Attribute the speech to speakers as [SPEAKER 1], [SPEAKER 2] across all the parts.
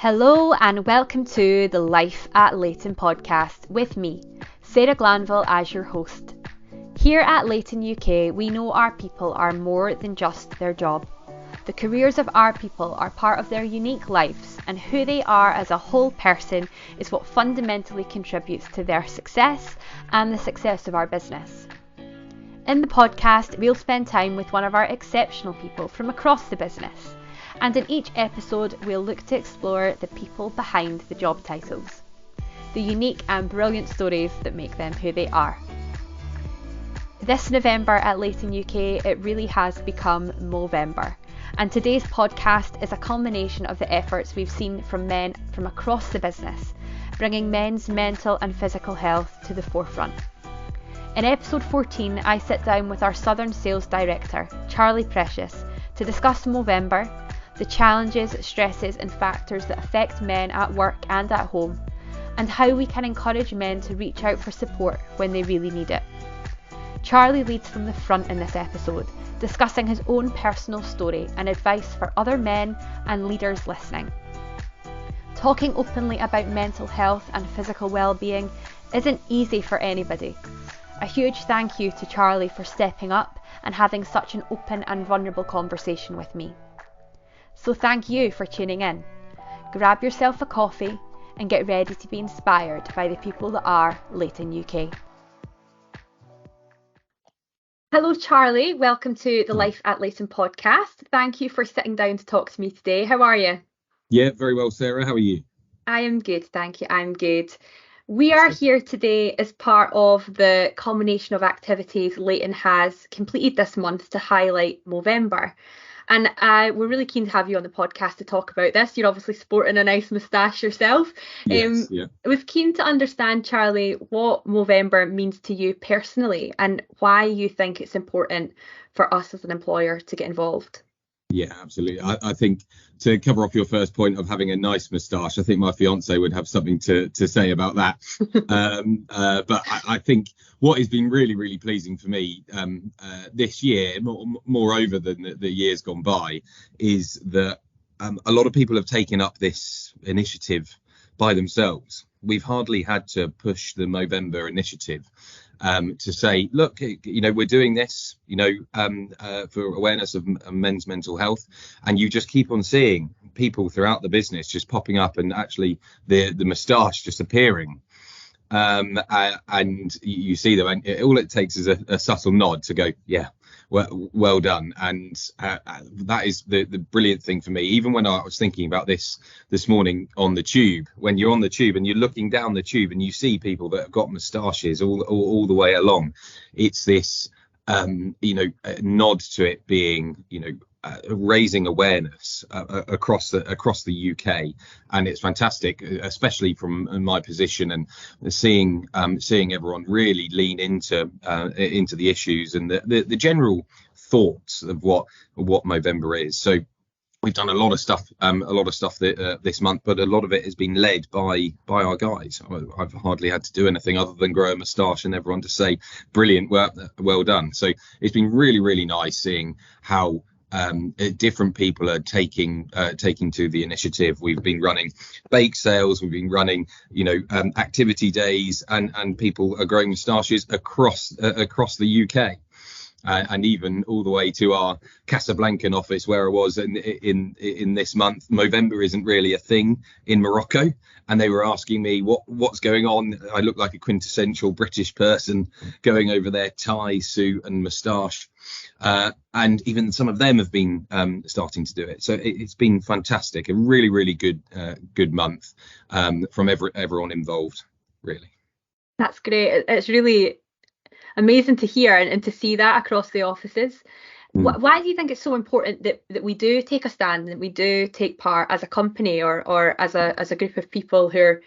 [SPEAKER 1] Hello and welcome to the Life at Leyton Podcast with me, Sarah Glanville, as your host. Here at Leyton UK, we know our people are more than just their job. The careers of our people are part of their unique lives, and who they are as a whole person is what fundamentally contributes to their success and the success of our business. In the podcast, we'll spend time with one of our exceptional people from across the business. And in each episode, we'll look to explore the people behind the job titles, the unique and brilliant stories that make them who they are. This November at Leyton UK, it really has become Movember. And today's podcast is a culmination of the efforts we've seen from men from across the business, bringing men's mental and physical health to the forefront. In episode 14, I sit down with our Southern Sales Director, Charlie Precious, to discuss Movember, the challenges, stresses and factors that affect men at work and at home, and how we can encourage men to reach out for support when they really need it. Charlie leads from the front in this episode, discussing his own personal story and advice for other men and leaders listening. Talking openly about mental health and physical well-being isn't easy for anybody. A huge thank you to Charlie for stepping up and having such an open and vulnerable conversation with me. So thank you for tuning in. Grab yourself a coffee and get ready to be inspired by the people that are Leyton UK. Hello Charlie, welcome to the Life at Leyton podcast. Thank you for sitting down to talk to me today. How are you?
[SPEAKER 2] Yeah, very well, Sarah. How are you?
[SPEAKER 1] I am good, thank you. I'm good. We are here today as part of the culmination of activities Leyton has completed this month to highlight Movember. And we're really keen to have you on the podcast to talk about this. You're obviously sporting a nice moustache yourself.
[SPEAKER 2] Yes, yeah.
[SPEAKER 1] I was keen to understand, Charlie, what Movember means to you personally and why you think it's important for us as an employer to get involved.
[SPEAKER 2] Yeah, absolutely. I think to cover off your first point of having a nice moustache, I think my fiance would have something to say about that. But I think what has been really, really pleasing for me this year, moreover than the years gone by, is that a lot of people have taken up this initiative by themselves. We've hardly had to push the Movember initiative to say, look, we're doing this, for awareness of men's mental health. And you just keep on seeing people throughout the business just popping up and actually the moustache just appearing. And you see them, and all it takes is a subtle nod to go, yeah, well done. And that is the brilliant thing for me. Even when I was thinking about this morning on the tube, when you're on the tube and you're looking down the tube and you see people that have got moustaches all the way along, it's this nod to it being raising awareness across the UK, and it's fantastic, especially from my position, and seeing everyone really lean into the issues and the general thoughts of what Movember is. So we've done a lot of stuff this month, but a lot of it has been led by our guys. I've hardly had to do anything other than grow a moustache and everyone to say brilliant, well done. So it's been really, really nice seeing how different people are taking to the initiative. We've been running bake sales, we've been running activity days, and people are growing moustaches across the UK. And even all the way to our Casablancan office where I was in this month. Movember isn't really a thing in Morocco, and they were asking me what's going on. I look like a quintessential British person going over there, tie, suit and moustache, and even some of them have been starting to do it. So it's been fantastic, a really, really good month from everyone involved, really.
[SPEAKER 1] That's great. It's really amazing to hear and to see that across the offices. Why do you think it's so important that we do take a stand and we do take part as a company or as a group of people who are,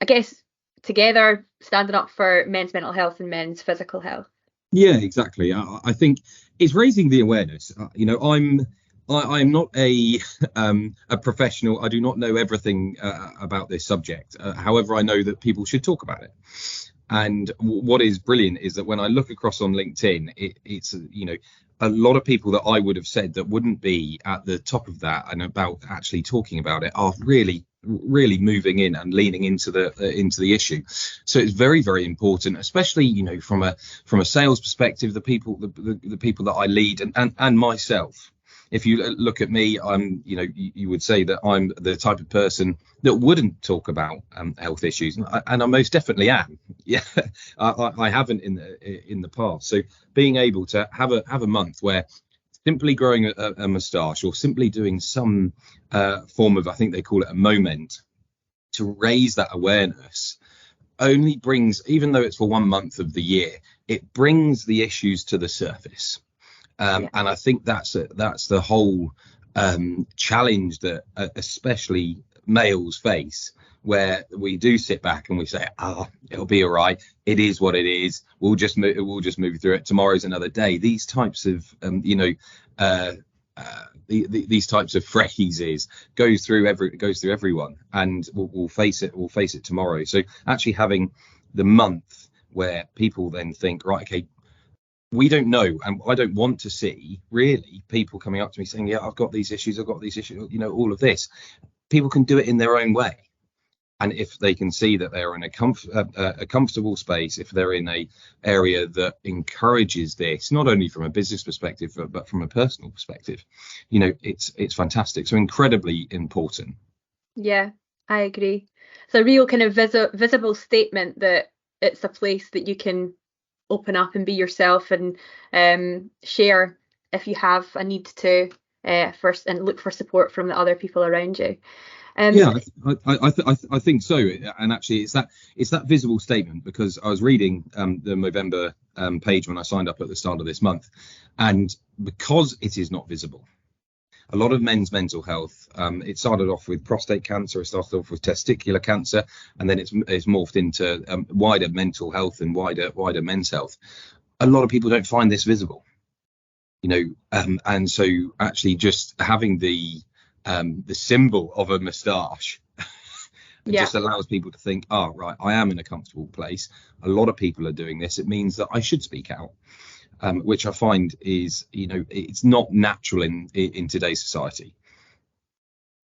[SPEAKER 1] I guess, together standing up for men's mental health and men's physical health?
[SPEAKER 2] Yeah, exactly. I think it's raising the awareness. I'm not a professional. I do not know everything about this subject. However, I know that people should talk about it. And what is brilliant is that when I look across on LinkedIn, it's a lot of people that I would have said that wouldn't be at the top of that and about actually talking about it are really really moving in and leaning into the issue. So it's very, very important, especially, you know, from a sales perspective, the people that I lead and myself. If you look at me, I'm, you know, you would say that I'm the type of person that wouldn't talk about health issues, and I most definitely am. Yeah, I haven't in the past. So being able to have a month where simply growing a moustache or simply doing some form of, I think they call it a moment, to raise that awareness, only brings, even though it's for 1 month of the year, it brings the issues to the surface. And I think that's the whole challenge that especially males face, where we do sit back and we say, it'll be all right. It is what it is. We'll just move through it. Tomorrow's another day. These types of, these types of phrases goes through everyone, and we'll face it. We'll face it tomorrow. So actually having the month where people then think, right, okay, we don't know, and I don't want to see really people coming up to me saying, I've got these issues, you know, all of this. People can do it in their own way. And if they can see that they're in a comfortable space, if they're in a area that encourages this, not only from a business perspective, but from a personal perspective, you know, it's fantastic. So incredibly important.
[SPEAKER 1] Yeah, I agree. It's a real kind of visible statement that it's a place that you can open up and be yourself and share if you have a need to first, and look for support from the other people around you.
[SPEAKER 2] I think so. And actually it's that visible statement, because I was reading the Movember page when I signed up at the start of this month, and because it is not visible, a lot of men's mental health, it started off with prostate cancer, it started off with testicular cancer, and then it's morphed into wider mental health and wider men's health. A lot of people don't find this visible, you know, and so actually just having the symbol of a moustache just allows people to think, right, I am in a comfortable place. A lot of people are doing this. It means that I should speak out. Which I find is, you know, it's not natural in today's society.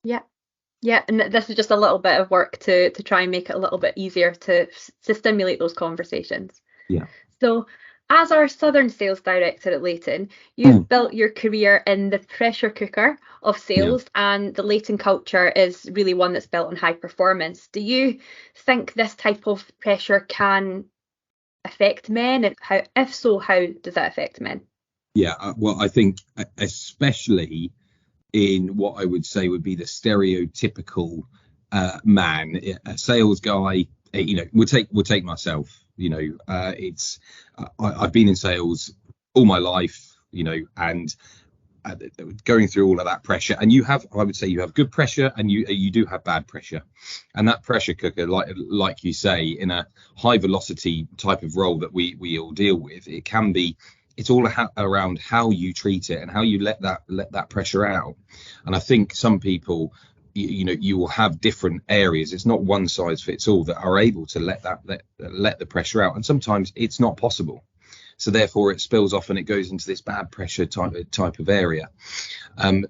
[SPEAKER 2] Yeah,
[SPEAKER 1] and this is just a little bit of work to try and make it a little bit easier to stimulate those conversations.
[SPEAKER 2] Yeah.
[SPEAKER 1] So, as our Southern Sales Director at Leyton, you've built your career in the pressure cooker of sales, and the Leyton culture is really one that's built on high performance. Do you think this type of pressure can affect men? If so, how does that affect men?
[SPEAKER 2] Well, I think especially in what I would say would be the stereotypical man, a sales guy. You know, we'll take myself. You know, I've been in sales all my life. You know, and going through all of that pressure, and I would say you have good pressure, and you do have bad pressure, and that pressure cooker, like you say, in a high velocity type of role that we all deal with, it's all around how you treat it and how you let that pressure out. And I think some people, you know, you will have different areas. It's not one size fits all that are able to let the pressure out, and sometimes it's not possible. So therefore it spills off and it goes into this bad pressure type of area.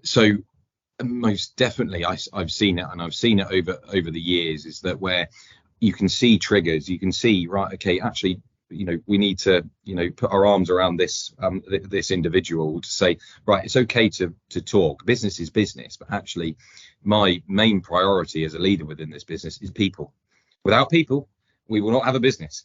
[SPEAKER 2] So most definitely I've seen it, and I've seen it over the years, is that where you can see triggers, you can see, right, okay, actually, you know, we need to, you know, put our arms around this individual to say, right, it's okay to talk. Business is business, but actually my main priority as a leader within this business is people. Without people, we will not have a business.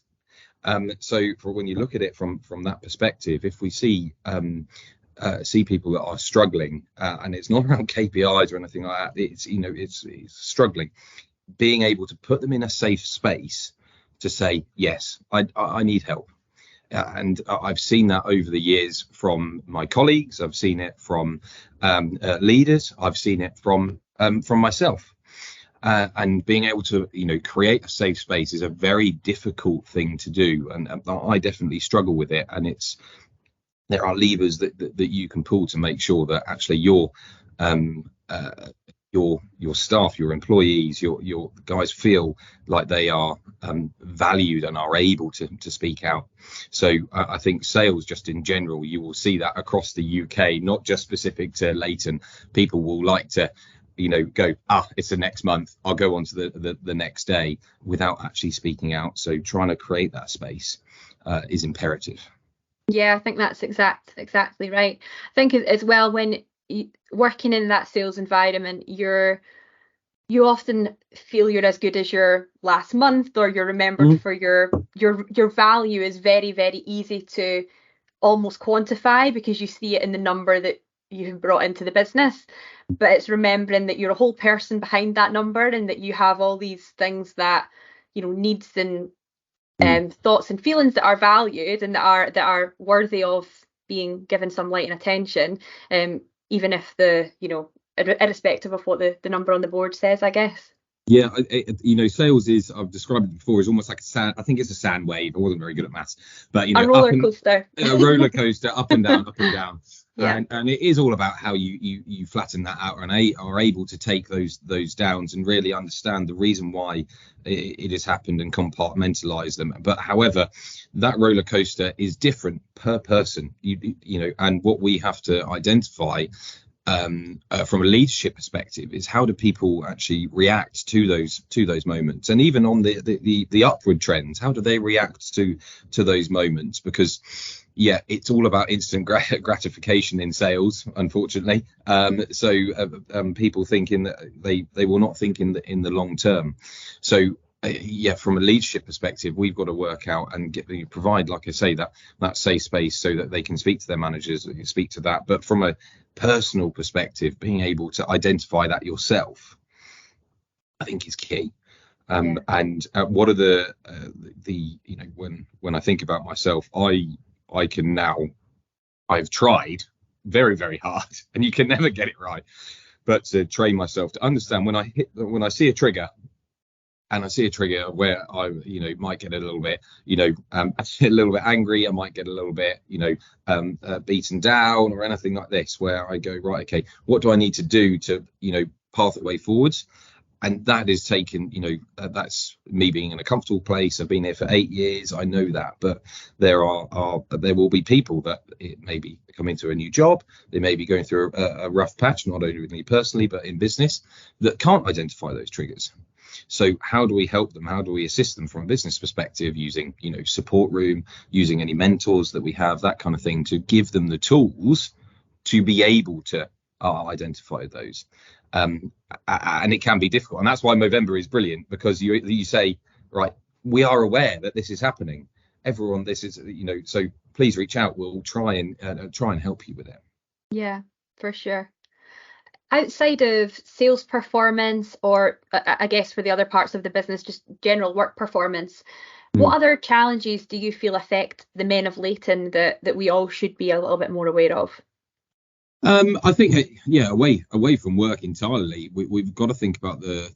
[SPEAKER 2] So for when you look at it from that perspective, if we see people that are struggling, and it's not around KPIs or anything like that, it's, you know, it's struggling, being able to put them in a safe space to say, yes, I need help. And I've seen that over the years from my colleagues. I've seen it from leaders. I've seen it from myself. And being able to, you know, create a safe space is a very difficult thing to do, and I definitely struggle with it. And there are levers that you can pull to make sure that actually your staff, your employees, your guys feel like they are valued and are able to speak out. So I think sales, just in general, you will see that across the UK, not just specific to Leyton. People will like to, go, it's the next month, I'll go on to the next day, without actually speaking out. So trying to create that space is imperative.
[SPEAKER 1] Yeah, I think that's exactly right. I think as well, when working in that sales environment, you often feel you're as good as your last month, or you're remembered for your value is very, very easy to almost quantify, because you see it in the number that you've brought into the business. But it's remembering that you're a whole person behind that number, and that you have all these things that, needs and thoughts and feelings that are valued, and that are worthy of being given some light and attention, even if irrespective of what the number on the board says, I guess.
[SPEAKER 2] Yeah, sales is, I've described it before, is almost like I think it's a sand wave. I wasn't very good at maths, but
[SPEAKER 1] a roller coaster.
[SPEAKER 2] A roller coaster, up and down, up and down.
[SPEAKER 1] Yeah.
[SPEAKER 2] And it is all about how you flatten that out, and are able to take those downs and really understand the reason why it has happened and compartmentalize them. But however, that roller coaster is different per person, and what we have to identify from a leadership perspective is, how do people actually react to those moments, and even on the upward trends, how do they react to those moments? Because it's all about instant gratification in sales, unfortunately. So people thinking that they will not think in the long term. So from a leadership perspective, we've got to work out and provide, like I say, that safe space so that they can speak to their managers, speak to that. But from a personal perspective, being able to identify that yourself, I think, is key. And what are the when I think about myself, I've tried very, very hard, and you can never get it right, but to train myself to understand when I see a trigger, and I see a trigger where I might get a little bit a little bit angry, I might get a little bit beaten down or anything like this, where I go, right, okay, what do I need to do to path the way forwards? And that is taken, that's me being in a comfortable place. I've been here for 8 years. I know that, but there will be people that it may be coming to a new job. They may be going through a rough patch, not only with me personally, but in business, that can't identify those triggers. So how do we help them? How do we assist them from a business perspective, using, support room, using any mentors that we have, that kind of thing, to give them the tools to be able to identify those. And it can be difficult, and that's why Movember is brilliant, because you say, right, we are aware that this is happening, everyone, this is, so please reach out, we'll try and help you with it.
[SPEAKER 1] Yeah, for sure. Outside of sales performance, or I guess for the other parts of the business, just general work performance, what other challenges do you feel affect the men of Leyton that we all should be a little bit more aware of?
[SPEAKER 2] I think, away from work entirely, we've got to think about the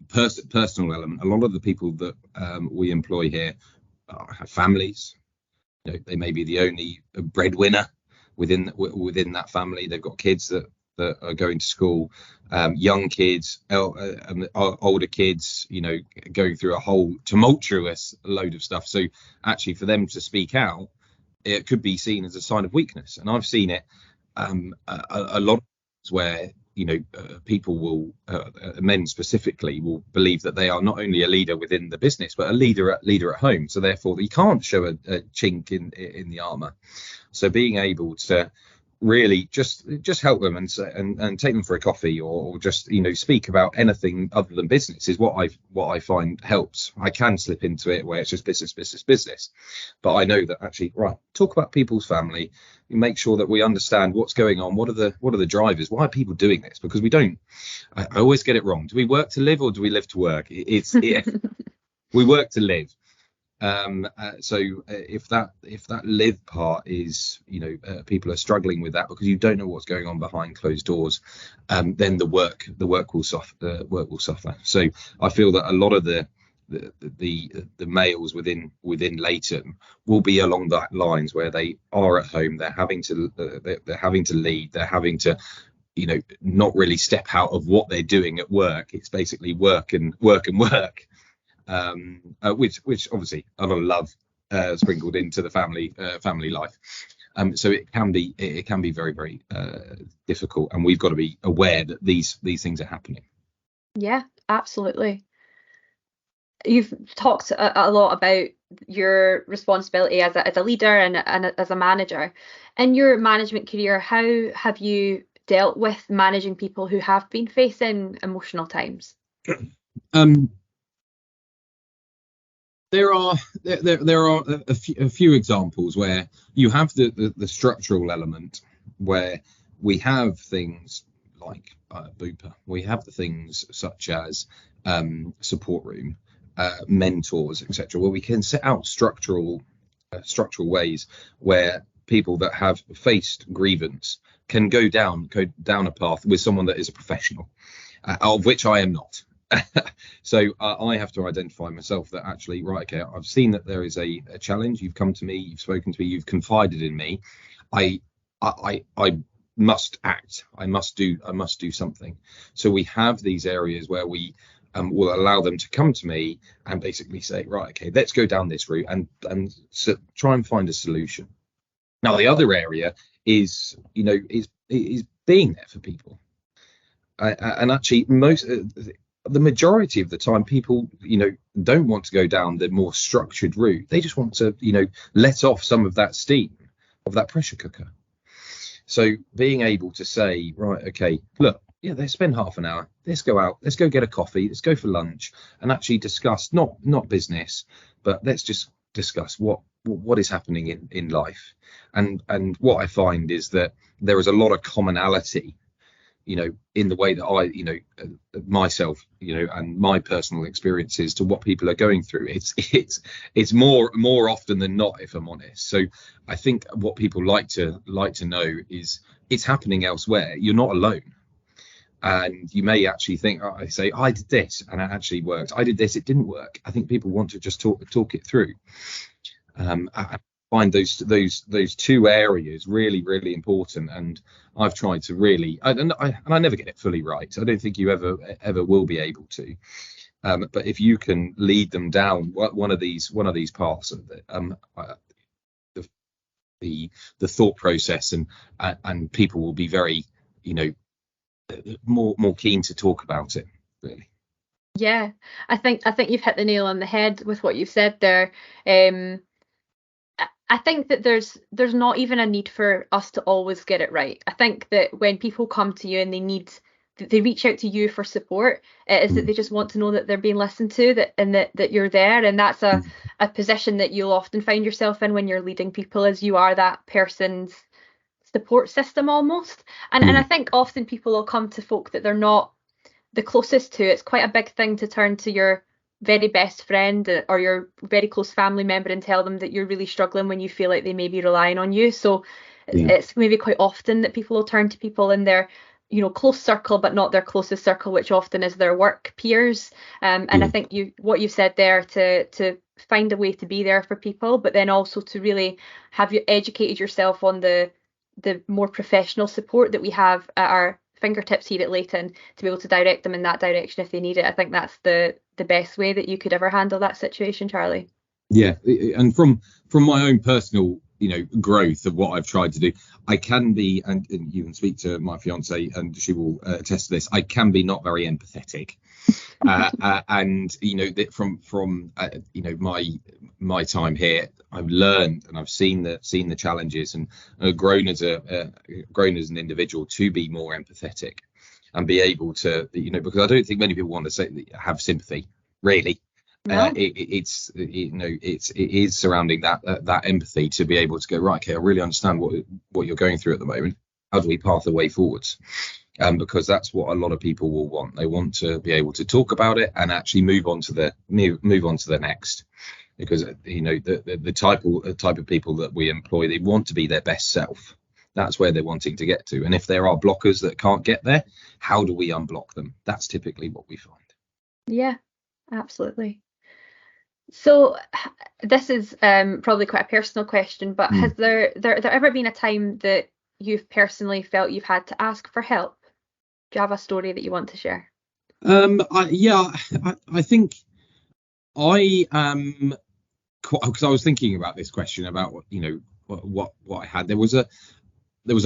[SPEAKER 2] personal element. A lot of the people that we employ here have families. They may be the only breadwinner within that family. They've got kids that are going to school, young kids, older kids, going through a whole tumultuous load of stuff. So actually, for them to speak out, it could be seen as a sign of weakness. And I've seen it a lot of times where people will, men specifically, will believe that they are not only a leader within the business, but a leader at home. So therefore, you can't show a chink in the armor. So being able to really just help them and take them for a coffee, or just speak about anything other than business, is what I find helps. I can slip into it where it's just business, but I know that actually, right, talk about people's family, make sure that we understand what's going on, what are the drivers, why are people doing this, because I always get it wrong. Do we work to live, or do we live to work? We work to live. So if that live part is, people are struggling with that because you don't know what's going on behind closed doors, then the work will suffer. So I feel that a lot of the males within Leyton will be along that lines, where they are at home, they're having to lead, they're having to not really step out of what they're doing at work. It's basically work. Which obviously a lot of love sprinkled into the family life, So it can be very, very difficult, and we've got to be aware that these things are happening.
[SPEAKER 1] Yeah, absolutely. You've talked a lot about your responsibility as a leader and as a manager. In your management career, how have you dealt with managing people who have been facing emotional times?
[SPEAKER 2] There are a few examples where you have the structural element, where we have things like Bupa, we have the things such as support room, mentors, etc., where we can set out structural ways where people that have faced grievance can go down a path with someone that is a professional, of which I am not. So I have to identify myself that actually, right, okay, I've seen that there is a challenge. You've come to me, you've spoken to me, you've confided in me. I must act. I must do something. So we have these areas where we will allow them to come to me and basically say, right, okay, let's go down this route and so try and find a solution. Now, the other area is being there for people, and actually the majority of the time, people, don't want to go down the more structured route. They just want to, let off some of that steam of that pressure cooker. So being able to say, right, okay, look, yeah, let's spend half an hour. Let's go out. Let's go get a coffee. Let's go for lunch and actually discuss not business, but let's just discuss what is happening in life. And what I find is that there is a lot of commonality, in the way that I, myself, and my personal experiences to what people are going through. It's more often than not, if I'm honest. So I think what people like to know is it's happening elsewhere. You're not alone. And you may actually think, I say, I did this and it actually worked. I did this, it didn't work. I think people want to just talk it through. I find those two areas really, really important. And I've tried to really, and I never get it fully right. I don't think you ever will be able to. But if you can lead them down one of these paths, the thought process, and people will be very, more keen to talk about it, really.
[SPEAKER 1] Yeah, I think you've hit the nail on the head with what you've said there. I think that there's not even a need for us to always get it right. I think that when people come to you and they reach out to you for support, it is that they just want to know that they're being listened to, that you're there, and that's a position that you'll often find yourself in when you're leading people, as you are that person's support system almost. And I think often people will come to folk that they're not the closest to. It's quite a big thing to turn to your very best friend or your very close family member and tell them that you're really struggling when you feel like they may be relying on you. So it's maybe quite often that people will turn to people in their close circle, but not their closest circle, which often is their work peers. And I think what you said there, to find a way to be there for people, but then also to really have you educated yourself on the more professional support that we have at our fingertips here at Leyton, to be able to direct them in that direction if they need it. I think that's the best way that you could ever handle that situation, Charlie.
[SPEAKER 2] Yeah, and from my own personal growth of what I've tried to do, I can be, and you can speak to my fiance and she will attest to this, I can be not very empathetic. And from my time here, I've learned and I've seen the challenges, and grown as an individual to be more empathetic and be able to, because I don't think many people want to say have sympathy, really. No. It is surrounding that empathy, to be able to go, right, okay, I really understand what you're going through at the moment. How do we path the way forwards? Because that's what a lot of people will want. They want to be able to talk about it and actually move on to the next. Because the type of people that we employ, they want to be their best self. That's where they're wanting to get to. And if there are blockers that can't get there, how do we unblock them? That's typically what we find.
[SPEAKER 1] Yeah, absolutely. So this is probably quite a personal question, but has there ever been a time that you've personally felt you've had to ask for help? Do you have a story that you want to share?
[SPEAKER 2] I think I am, because I was thinking about this question about what I had. There was a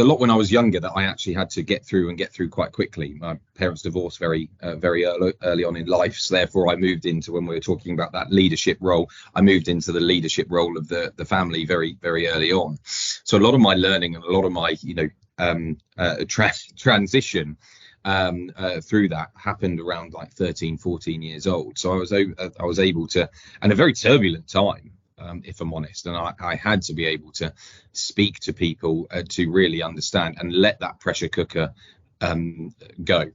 [SPEAKER 2] lot when I was younger that I actually had to get through quite quickly. My parents divorced very early on in life, so therefore I moved into, when we were talking about that leadership role, I moved into the leadership role of the family very early on. So a lot of my learning and a lot of my transition through that happened around like 13, 14 years old. So I was able to, and a very turbulent time, if I'm honest, and I had to be able to speak to people to really understand and let that pressure cooker go,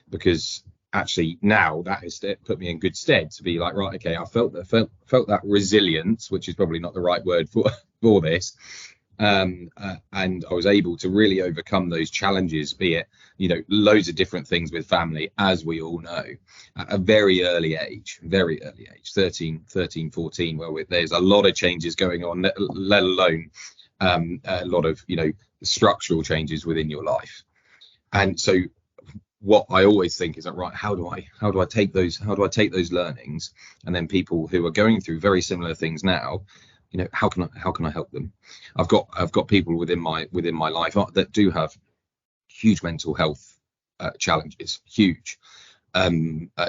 [SPEAKER 2] because actually now that has put me in good stead to be like, right, okay, I felt that resilience, which is probably not the right word for this, and I was able to really overcome those challenges, be it loads of different things with family, as we all know, at a very early age, 13, 14, where there's a lot of changes going on, let alone a lot of structural changes within your life. And so what I always think is that, right, how do I take those learnings, and then people who are going through very similar things now, how can I help them? I've got people within my life that do have huge mental health challenges, huge,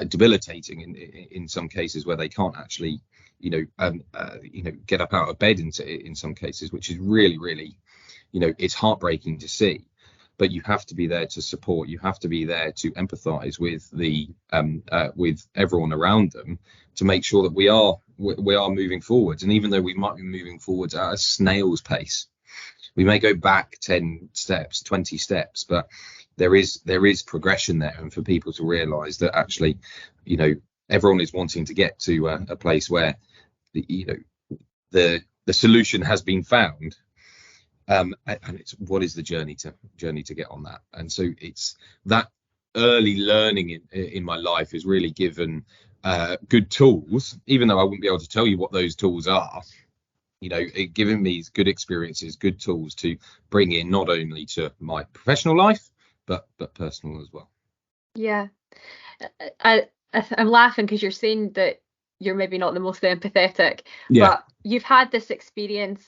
[SPEAKER 2] debilitating in some cases, where they can't actually get up out of bed in some cases, which is really it's heartbreaking to see. But you have to be there to support. You have to be there to empathise with with everyone around them, to make sure that we are moving forwards. And even though we might be moving forwards at a snail's pace, we may go back 10 steps, 20 steps, but there is progression there. And for people to realise that actually, everyone is wanting to get to a place where the solution has been found. And it's, what is the journey to get on that? And so it's that early learning in my life has really given good tools, even though I wouldn't be able to tell you what those tools are. It given me good experiences, good tools to bring in, not only to my professional life, but personal as well.
[SPEAKER 1] Yeah, I'm laughing because you're saying that you're maybe not the most empathetic, but you've had this experience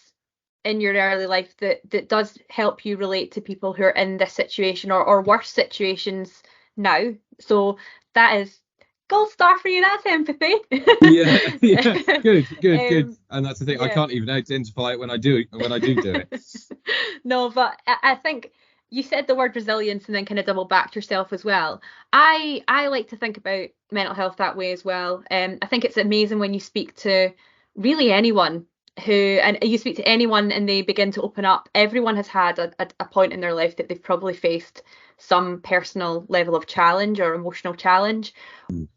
[SPEAKER 1] in your early life that does help you relate to people who are in this situation or worse situations now. So that is gold star for you. That's empathy.
[SPEAKER 2] yeah good. And that's the thing, I can't even identify it when I do it.
[SPEAKER 1] No, but I think you said the word resilience and then kind of double backed yourself as well. I like to think about mental health that way as well. I think it's amazing when you speak to really anyone and they begin to open up. Everyone has had a point in their life that they've probably faced some personal level of challenge or emotional challenge,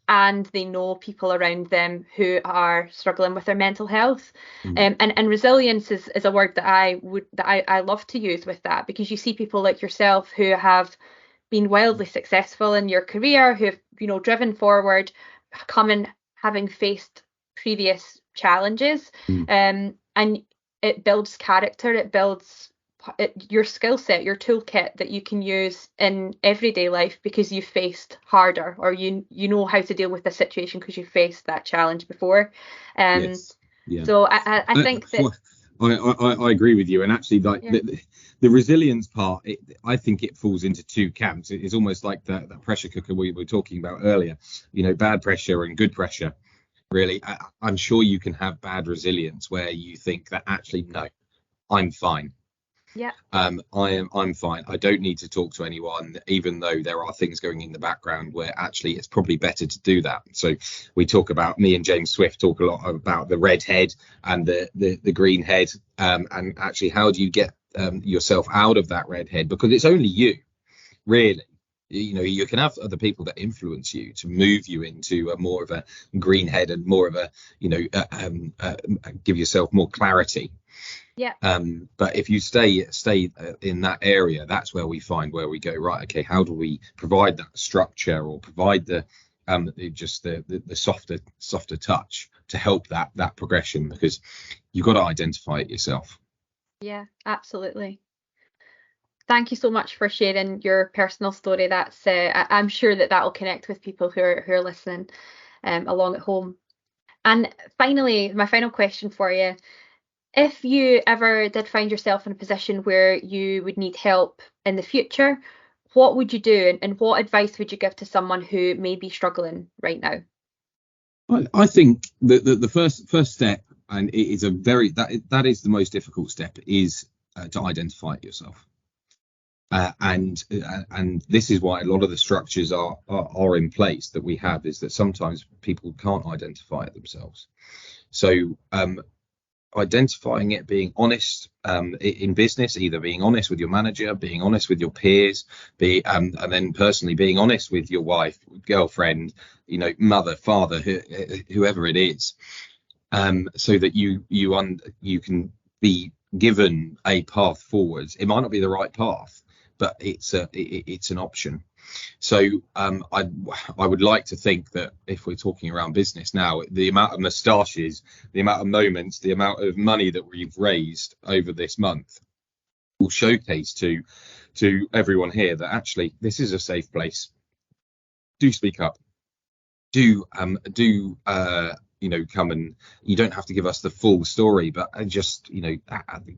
[SPEAKER 1] and they know people around them who are struggling with their mental health. And resilience is a word that I love to use with that, because you see people like yourself who have been wildly successful in your career, who have driven forward, having faced previous challenges, and it builds character, it builds your skill set, your toolkit that you can use in everyday life, because you've faced harder, or you know how to deal with the situation because you've faced that challenge before. So I think that
[SPEAKER 2] I agree with you. And actually, like the resilience part, I think it falls into two camps. It's almost like that pressure cooker we were talking about earlier, bad pressure and good pressure. Really, I'm sure you can have bad resilience where you think that actually, no, I'm fine. I'm fine. I don't need to talk to anyone, even though there are things going in the background where actually it's probably better to do that. So we talk about, me and James Swift talk a lot about the red head and the green head, and actually how do you get yourself out of that red head, because it's only you, really. You can have other people that influence you to move you into a more of a green head and more of a give yourself more clarity. But if you stay in that area, that's where we find where we go, right, okay, how do we provide that structure, or provide the softer touch to help that progression, because you've got to identify it yourself.
[SPEAKER 1] Yeah, absolutely. Thank you so much for sharing your personal story. That's I'm sure that will connect with people who are listening along at home. And finally, my final question for you: If you ever did find yourself in a position where you would need help in the future, what would you do, and what advice would you give to someone who may be struggling right now?
[SPEAKER 2] I think the first step, and it is that is the most difficult step, is to identify it yourself. And this is why a lot of the structures are in place that we have, is that sometimes people can't identify it themselves. So identifying it, being honest in business, either being honest with your manager, being honest with your peers, and then personally being honest with your wife, girlfriend, mother, father, whoever it is, so that you can be given a path forwards. It might not be the right path, but it's an option. So I would like to think that if we're talking around business now, the amount of moustaches, the amount of moments, the amount of money that we've raised over this month will showcase to everyone here that actually this is a safe place. Do speak up. Do come, and you don't have to give us the full story, but just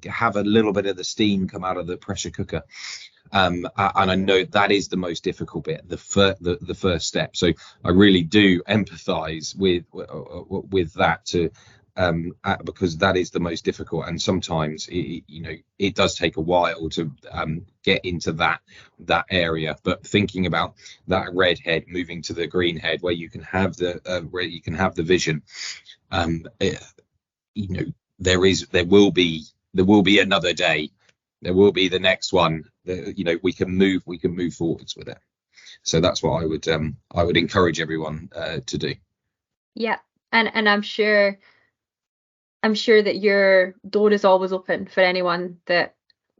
[SPEAKER 2] have a little bit of the steam come out of the pressure cooker. And I know that is the most difficult bit, the first step. So I really do empathise with that, because that is the most difficult, and sometimes it does take a while to get into that area. But thinking about that red head moving to the green head, where you can have the vision, there will be another day. There will be the next one. We can move forwards with it. So that's what I would encourage everyone to do.
[SPEAKER 1] Yeah, and I'm sure that your door is always open for anyone that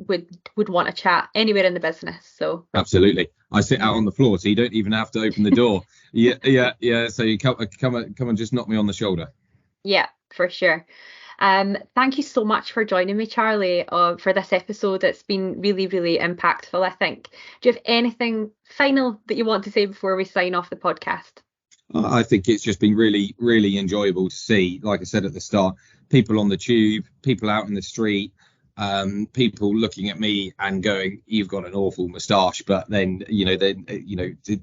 [SPEAKER 1] would want to chat anywhere in the business. So
[SPEAKER 2] absolutely, I sit out on the floor, so you don't even have to open the door. yeah. So you come and just knock me on the shoulder.
[SPEAKER 1] Yeah, for sure. Thank you so much for joining me, Charlie, for this episode. It's been really, really impactful, I think. Do you have anything final that you want to say before we sign off the podcast?
[SPEAKER 2] I think it's just been really, really enjoyable to see, like I said at the start, people on the tube, people out in the street, people looking at me and going, "You've got an awful moustache," but then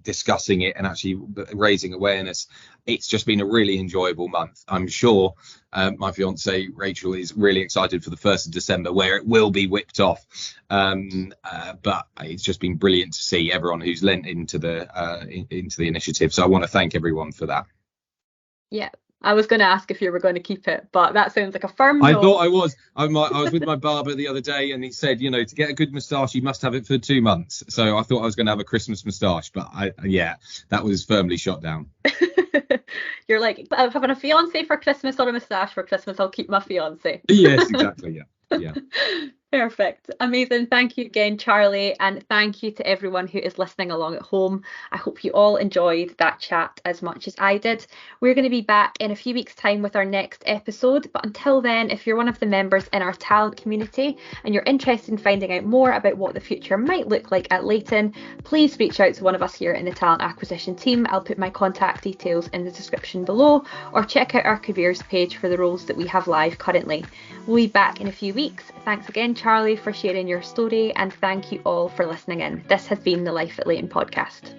[SPEAKER 2] discussing it and actually raising awareness. It's just been a really enjoyable month. I'm sure my fiance Rachel is really excited for the 1st of December, where it will be whipped off. But it's just been brilliant to see everyone who's lent into the initiative. So I want to thank everyone for that.
[SPEAKER 1] Yeah. I was going to ask if you were going to keep it, but that sounds like a firm no.
[SPEAKER 2] I thought I was. I was with my barber the other day, and he said, to get a good moustache, you must have it for 2 months. So I thought I was going to have a Christmas moustache, but that was firmly shot down.
[SPEAKER 1] You're like, I'm having a fiance for Christmas or a moustache for Christmas. I'll keep my fiance.
[SPEAKER 2] Yes, exactly. Yeah.
[SPEAKER 1] Perfect. Amazing. Thank you again, Charlie. And thank you to everyone who is listening along at home. I hope you all enjoyed that chat as much as I did. We're going to be back in a few weeks' time with our next episode. But until then, if you're one of the members in our talent community and you're interested in finding out more about what the future might look like at Leyton, please reach out to one of us here in the talent acquisition team. I'll put my contact details in the description below, or check out our careers page for the roles that we have live currently. We'll be back in a few weeks. Thanks again, Charlie, for sharing your story, and thank you all for listening in. This has been the Life at Leyton podcast.